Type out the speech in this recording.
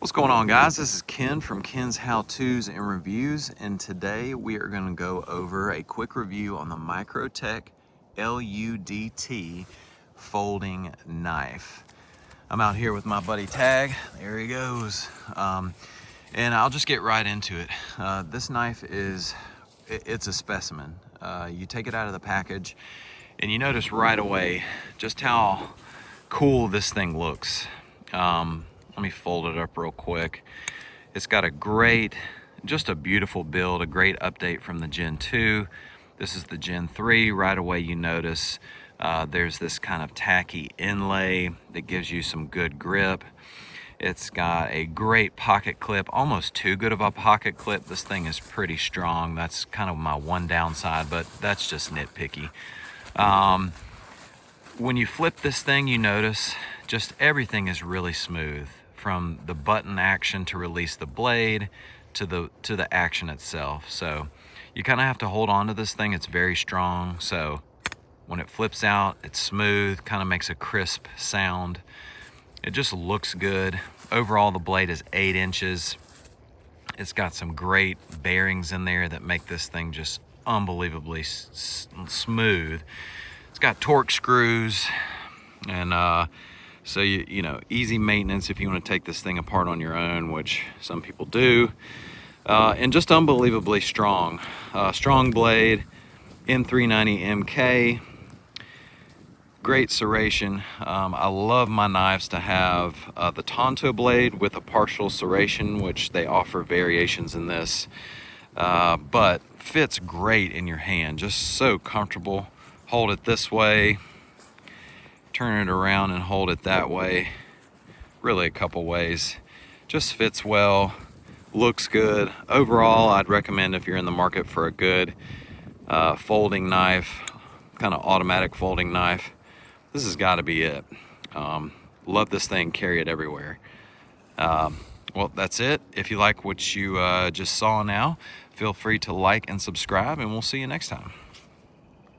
What's going on, guys? This is Ken from Ken's How-Tos and Reviews, and today we are going to go over a quick review on the Microtech LUDT folding knife. I'm out here with my buddy Tag. There he goes. And I'll just get right into it. This knife it's a specimen. You take it out of the package and you notice right away just how cool this thing looks. Let me fold it up real quick. It's got just a beautiful build, a great update from the Gen 2. This is the Gen 3. Right away you notice there's this kind of tacky inlay that gives you some good grip. It's got a great pocket clip, almost too good of a pocket clip. This thing is pretty strong. That's kind of my one downside, but that's just nitpicky. When you flip this thing, you notice just everything is really smooth, from the button action to release the blade to the action itself. So you kind of have to hold on to this thing. It's very strong, so when it flips out, it's smooth, kind of makes a crisp sound. It just looks good. Overall, the blade is 8 inches. It's got some great bearings in there that make this thing just unbelievably smooth. It's got torque screws, and so you know, easy maintenance if you want to take this thing apart on your own, which some people do. And just unbelievably strong. Strong blade, M390 MK. Great serration. I love my knives to have the Tonto blade with a partial serration, which they offer variations in this, but fits great in your hand. Just so comfortable. Hold it this way, turn it around and hold it that way. Really a couple ways. Just fits well, looks good. Overall, I'd recommend, if you're in the market for a good folding knife, kind of automatic folding knife, this has got to be it. Love this thing, carry it everywhere. Well, that's it. If you like what you just saw now, feel free to like and subscribe, and we'll see you next time.